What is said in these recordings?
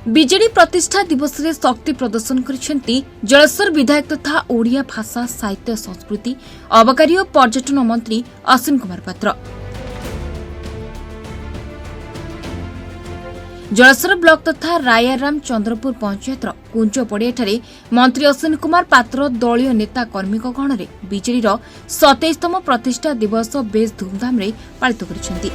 विजेडी प्रतिष्ठा दिवस रे शक्ति प्रदर्शन करिसेंती जलेश्वर विधायक तथा ओडिया भाषा साहित्य संस्कृति अबकारी और पर्यटन मंत्री अश्विन कुमार पात्र। जलेश्वर ब्लॉक तथा रायाराम चंद्रपुर पंचायत कुंज पड़ियाठारे मंत्री अश्विन कुमार पात्र दलीय नेता कर्मी गहण में विजेडी 27तम प्रतिष्ठा दिवस बेस धूमधाम रे पालित करिसेंती।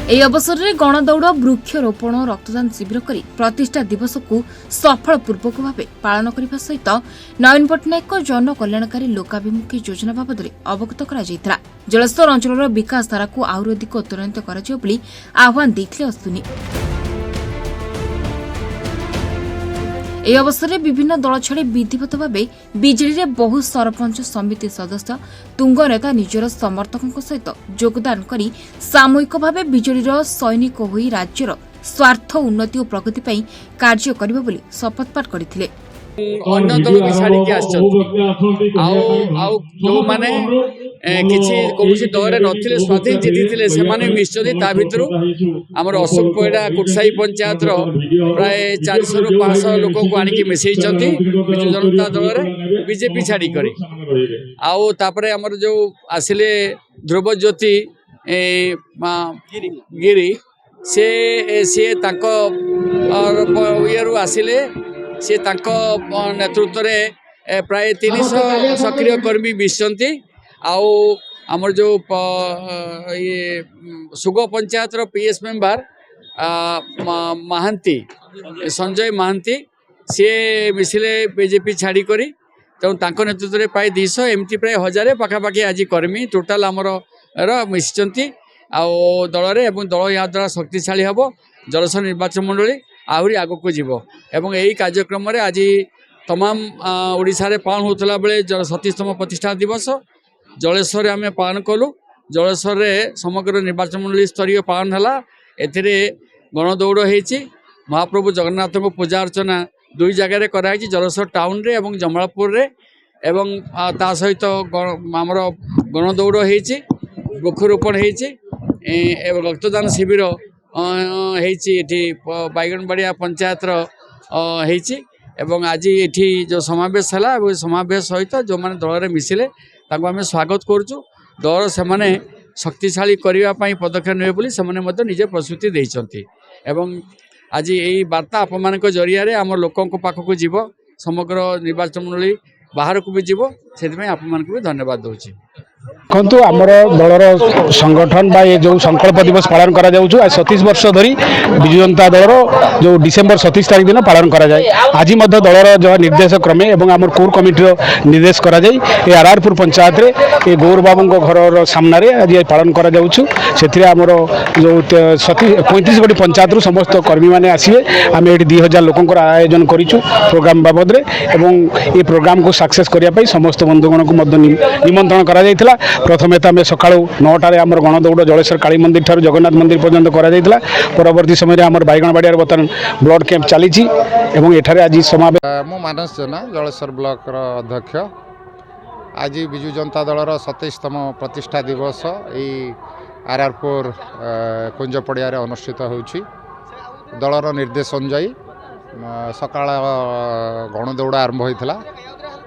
ଏହି ଅବସରରେ ଗଣଦୌଡ଼ ବୃକ୍ଷରୋପଣ ରକ୍ତଦାନ ଶିବିର କରି ପ୍ରତିଷ୍ଠା ଦିବସକୁ ସଫଳପୂର୍ବକ ଭାବେ ପାଳନ କରିବା ସହିତ ନବୀନ ପଟ୍ଟନାୟକଙ୍କ ଜନକଲ୍ୟାଣକାରୀ ଲୋକାଭିମୁଖୀ ଯୋଜନା ବାବଦରେ ଅବଗତ କରାଯାଇଥିଲା। ଜଳେଶ୍ୱର ଅଞ୍ଚଳର ବିକାଶ ଧାରାକୁ ଆହୁରି ଅଧିକ ତ୍ୱରାନ୍ୱିତ କରାଯିବ ବୋଲି ଆହ୍ୱାନ ଦେଇଥିଲେ ଅଶ୍ୱିନୀ। ଏହି ଅବସରରେ ବିଭିନ୍ନ ଦଳ ଛାଡ଼ି ବିଧିବଦ୍ଧ ଭାବେ ବିଜେଡିରେ ବହୁ ସରପଞ୍ଚ ସମିତି ସଦସ୍ୟ ତୁଙ୍ଗ ନେତା ନିଜର ସମର୍ଥକଙ୍କ ସହିତ ଯୋଗଦାନ କରି ସାମୂହିକ ଭାବେ ବିଜେଡିର ସୈନିକ ହୋଇ ରାଜ୍ୟର ସ୍ୱାର୍ଥ ଉନ୍ନତି ଓ ପ୍ରଗତି ପାଇଁ କାର୍ଯ୍ୟ କରିବେ ବୋଲି ଶପଥପାଠ କରିଥିଲେ। अन्य दल भी छाड़िकी आने किसी कौन दल नथिले स्वाधीन जीति से मिशन ता भर आमर अशोक परिडा कुटसाई पंचायत प्राय 400 ରୁ 500 लोक को आनिकी मिसई विजु जनता दल बीजेपी छाड़ी आउे आमर जो आसिले ध्रुव ज्योति गिरी सी ये आसिले से नेतृत्व में प्राय 300 सक्रिय कर्मी मिशंती आमर जो ये सुग पंचायत पीएस मेंबर महांती संजय महांती सी मिसिले बीजेपी छाड़ी करी तेणु नेतृत्व में प्राय 200 एमती प्राय 1000 पाखापाखि आज कर्मी टोटाल आमर मिशिंट दल दल या द्वारा शक्तिशाली हम जलस्वर निर्वाचन मंडली आहरी आग को जीव एवं यही कार्यक्रम में आज तमाम ओडिशा रे पालन होता बेले 27तम प्रतिष्ठा दिवस जलेश्वर आम पालन कलु। जलेश्वर समग्र निर्वाचन मंडली स्तरीय पालन है एथिरे गणदौड़ होती महाप्रभु जगन्नाथ को पूजा अर्चना दुई जगह कराई जलेश्वर टाउन रे एवं जमालपुर रे एवं ता सहित आमर गणदौड़ होती वृक्षरोपण होती रक्तदान शिविर होती बैगनबाड़िया पंचायत एवं आज ये जो समावेश है समावेश सहित जो मैंने दल में मिसिले आम स्वागत करुचु दल से शक्तिशाली करने पदक्षेप ने बोली निजे प्रस्तुति देते आज यही वार्ता आप जरिया आम लोकों पाखक जीव समग्र निर्वाचन मंडली बाहर को भी जीव से आप भी धन्यवाद दूसरी। कहतु आमर दलर संगठन बा ये जो संकल्प दिवस पालन करा जाउछु 37 वर्ष धरी विजु जनता दलर जो डिसेम्बर 27 तारिख दिन पालन करा जाए आज मध्य दलर जो निर्देश क्रमे एवं आमर कोर कमिटी निर्देश करा जाए ए आरआरपुर पंचायत रे ए गौर बाबू घर सामने रे आज पालन करा जाउछु सेथिरे आमर जो 35 गोटी पंचायत रु समस्त कर्मी माने आसीबे आम एठी 2000 लोकंकर आयोजन करिछु प्रोग्राम बाबद रे एवं ए प्रोग्राम को सक्सेस करिया पई समस्त बंधुगण को मध्य निमंत्रण करा जायतिला। प्रथमे तो आम सका 9टार आम गणदौड़ जलेश्वर काली मंदिर ठार जगन्नाथ मंदिर पर्यंत करा परवर्ती समय आम बैगनबाड़िया बर्तमान ब्लड कैंप चली एठारे आज समावेश मु मानस जेना जलेश्वर ब्लॉक अध्यक्ष आज विजु जनता दलर 27तम प्रतिष्ठा दिवस यही आरआरपुर कुंज पड़िया अनुष्ठित होउछि दलर निर्देश अनुसार सकाळ गणदौड़ आरंभ होइथिला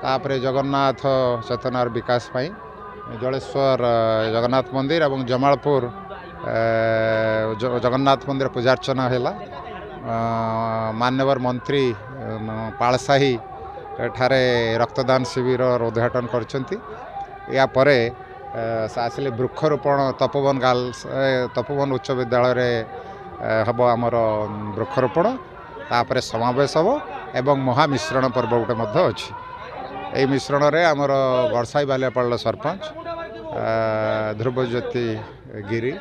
तापरे जगन्नाथ चेतनार विकास पाई जलेश्वर जगन्नाथ मंदिर और जमालपुर जगन्नाथ मंदिर पूजार्चना है मान्यवर मंत्री पालसाही ठारे रक्तदान शिविर उद्घाटन करछंती या परे आसिले वृक्षरोपण तपोवन उच्च विद्यालय हम आमर वृक्षरोपण तापरे समावेश हम एवं महामिश्रण पर्व गोटे अच्छी यही मिश्रण रे आमर गड़साई बालियापाड़ सरपंच ध्रुव ज्योति गिरी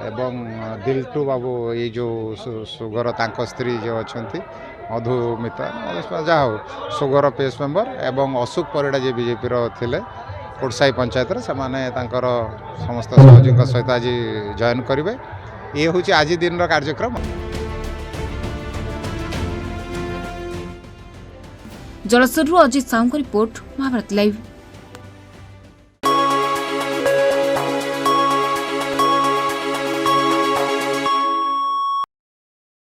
एवं दिलटू बाबू ये जो सुगर तांको स्त्री जो अच्छा मधुमिता जहाँ हो सुगर पीएस मेंबर एवं अशोक परिडा जी बीजेपी थे कुटसाई पंचायत से समस्त सहयोगी सहित आज जॉइन करेंगे ये हूँ आज दिन कार्यक्रम। Jaleswar Ajit Sahu report Mahabharat live.